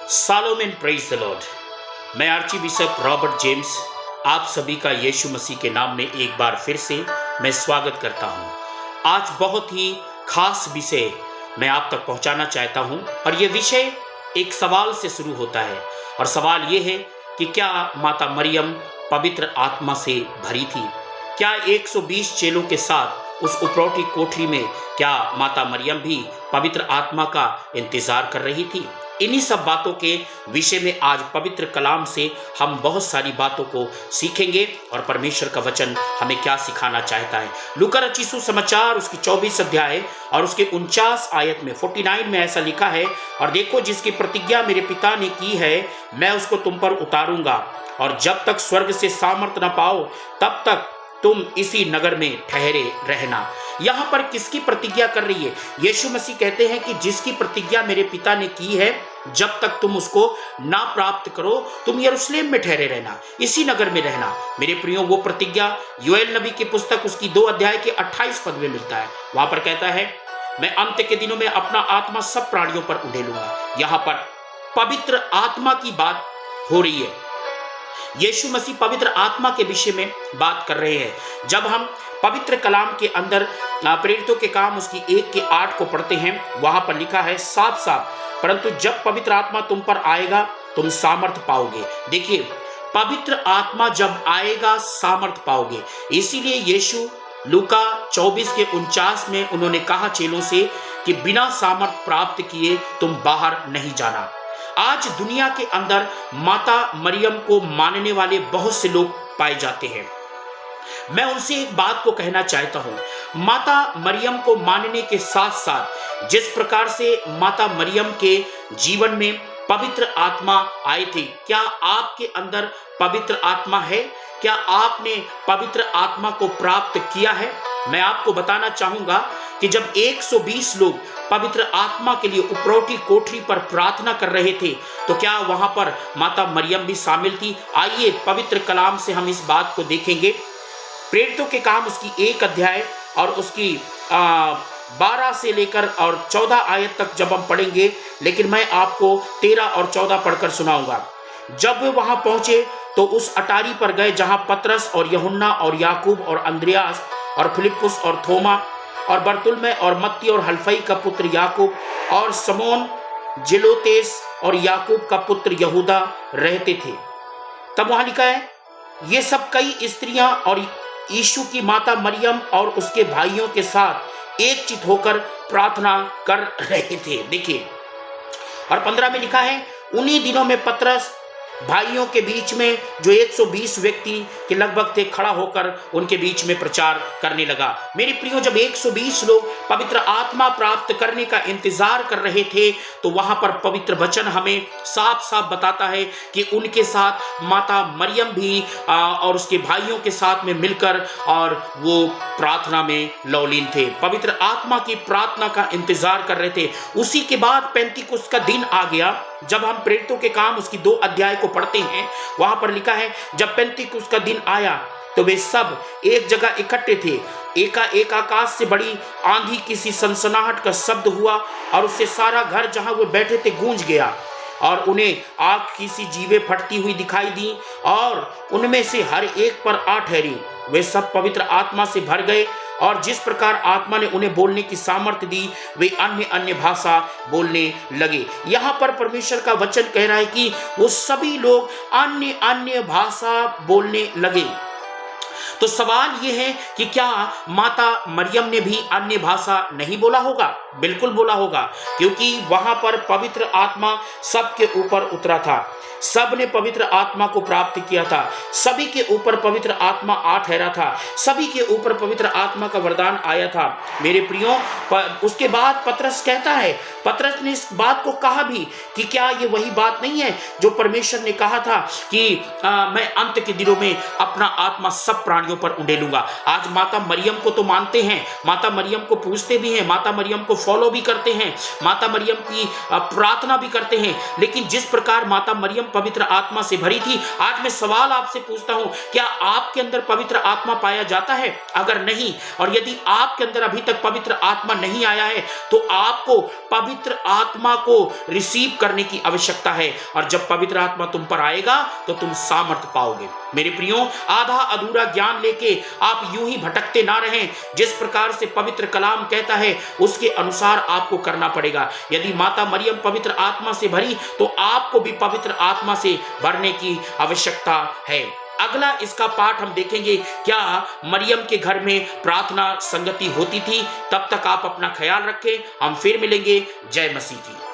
सालोमेन praise the Lord. मैं Archie bishop Robert James आप सभी का यीशु मसीह के नाम में एक बार फिर से मैं स्वागत करता हूं। आज बहुत ही खास विषय मैं आप तक पहुंचाना चाहता हूं और ये विषय एक सवाल से शुरू होता है और सवाल ये है कि क्या माता मरियम पवित्र आत्मा से भरी थी? क्या 120 चेलों के साथ उस उपरौठी कोठरी में क्या माता मरियम भी पवित्र आत्मा का इंतजार कर रही थी? इन्हीं सब बातों के विषय में आज पवित्र कलाम से हम बहुत सारी बातों को सीखेंगे और परमेश्वर का वचन हमें क्या सिखाना चाहता है। लूका रचित सुसमाचार उसकी 24 अध्याय और उसके 49 आयत में 49 में ऐसा लिखा है, और देखो जिसकी प्रतिज्ञा मेरे पिता ने की है मैं उसको तुम पर उतारूंगा, और जब तक स्वर्ग से सामर्थ न पाओ तब तक तुम इसी नगर में ठहरे रहना। यहाँ पर किसकी प्रतिज्ञा कर रही है? यीशु मसीह कहते हैं कि जिसकी प्रतिज्ञा मेरे पिता ने की है जब तक तुम उसको ना प्राप्त करो तुम यरूशलेम में ठहरे रहना, इसी नगर में रहना। मेरे प्रियो, वो प्रतिज्ञा योएल नबी की पुस्तक उसकी 2 अध्याय के 28 पद में मिलता है। वहां पर कहता है, मैं अंत के दिनों में अपना आत्मा सब प्राणियों पर उंडेलूंगा। यहाँ पर पवित्र आत्मा की बात हो रही है। यीशु मसीह पवित्र आत्मा के विषय में बात कर रहे हैं। जब हम पवित्र कलाम के अंदर प्रेरितों के काम उसकी 1 के 8 को पढ़ते हैं, वहां पर लिखा है साफ साफ, परंतु जब पवित्र आत्मा तुम पर आएगा तुम सामर्थ पाओगे। देखिए, पवित्र आत्मा जब आएगा सामर्थ पाओगे। इसीलिए यीशु लूका 24 के 49 में उन्होंने कहा चेलों से कि बिना सामर्थ प्राप्त किए तुम बाहर नहीं जाना। आज दुनिया के अंदर माता मरियम को मानने वाले बहुत से लोग पाए जाते हैं। मैं उनसे एक बात को कहना चाहता हूं, माता मरियम को मानने के साथ साथ जिस प्रकार से माता मरियम के जीवन में पवित्र आत्मा आए थे, क्या आपके अंदर पवित्र आत्मा है? क्या आपने पवित्र आत्मा को प्राप्त किया है? मैं आपको बताना चाहूंगा कि जब 120 लोग पवित्र आत्मा के लिए उपरौठी कोठरी पर प्रार्थना कर रहे थे तो क्या वहां पर माता मरियम भी शामिल थी? आइए पवित्र कलाम से हम इस बात को देखेंगे। प्रेरितों के काम उसकी 1 अध्याय और उसकी 12 से लेकर और 14 आयत तक जब हम पढ़ेंगे, लेकिन मैं आपको 13 और 14 पढ़कर सुनाऊंगा। जब वे वहां पहुंचे तो उस अटारी पर गए जहां पतरस और यूहन्ना और याकूब और अंद्रियास और फिलिप्पुस और थोमा और बरतुल्मै और मत्ती और हल्फई का पुत्र याकूब और समोन जेलोतेस और याकूब का पुत्र यहूदा रहते थे। तब वहां लिखा है, ये सब कई स्त्रियां और यीशु की माता मरियम और उसके भाइयों के साथ एक चित होकर प्रार्थना कर रहे थे। देखिए, और 15 में लिखा है, उन्हीं दिनों में पतरस भाइयों के बीच में जो 120 व्यक्ति के लगभग थे खड़ा होकर उनके बीच में प्रचार करने लगा। मेरे प्रियो, जब 120 लोग पवित्र आत्मा प्राप्त करने का इंतजार कर रहे थे तो वहां पर पवित्र वचन हमें साफ साफ बताता है कि उनके साथ माता मरियम भी और उसके भाइयों के साथ में मिलकर और वो प्रार्थना में लौलीन थे, पवित्र आत्मा की प्रार्थना का इंतजार कर रहे थे। उसी के बाद पेंतीकुस्त का दिन आ गया। जब हम प्रेरितों के काम उसकी 2 अध्याय को पढ़ते हैं, वहां पर लिखा है, जब पेंतीकुस्त का दिन आया तो वे सब एक जगह इकट्ठे थे। एकाएक आकाश से बड़ी आंधी किसी सनसनाहट का शब्द हुआ और उससे सारा घर जहां वो बैठे थे गूंज गया, और उन्हें आग की सी जीवें फटती हुई दिखाई दी और उनमें से हर एक पर आ ठहरी। वे सब पवित्र आत्मा से भर गए और जिस प्रकार आत्मा ने उन्हें बोलने की सामर्थ्य दी वे अन्य अन्य भाषा बोलने लगे। यहाँ पर परमेश्वर का वचन कह रहा है कि वो सभी लोग अन्य अन्य भाषा बोलने लगे। तो सवाल ये है कि क्या माता मरियम ने भी अन्य भाषा नहीं बोला होगा? बिल्कुल बोला होगा, क्योंकि वहां पर पवित्र आत्मा सबके ऊपर उतरा था। सब ने पवित्र आत्मा को प्राप्त किया था। सभी के ऊपर पवित्र आत्मा आ ठहरा था। सभी के ऊपर पवित्र आत्मा का वरदान आया था। मेरे प्रियो, उसके बाद पतरस कहता है, पतरस ने इस बात को कहा भी कि क्या ये वही बात नहीं है जो परमेश्वर ने कहा था कि मैं अंत के दिनों में अपना आत्मा सब प्राणियों डालियों पर उंडेलूंगा। आज माता मरियम को तो मानते हैं, माता मरियम को पूजते भी हैं, माता मरियम को फॉलो भी करते हैं, माता मरियम की प्रार्थना भी करते हैं, लेकिन जिस प्रकार माता मरियम पवित्र आत्मा से भरी थी, आज मैं सवाल आपसे पूछता हूं, क्या आपके अंदर पवित्र आत्मा पाया जाता है? अगर नहीं, और यदि आपके अंदर अभी तक पवित्र आत्मा नहीं आया है, तो आपको पवित्र आत्मा को रिसीव करने की आवश्यकता है। और जब पवित्र आत्मा तुम पर आएगा तो तुम सामर्थ पाओगे। मेरे प्रियो, आधा अधूरा ज्ञान लेके आप यूं ही भटकते ना रहें। जिस प्रकार से पवित्र कलाम कहता है उसके अनुसार आपको करना पड़ेगा। यदि माता मरियम पवित्र आत्मा से भरी, तो आपको भी पवित्र आत्मा से भरने की आवश्यकता है। अगला इसका पाठ हम देखेंगे, क्या मरियम के घर में प्रार्थना संगति होती थी। तब तक आप अपना ख्याल रखें, हम फिर मिलेंगे। जय मसीह की।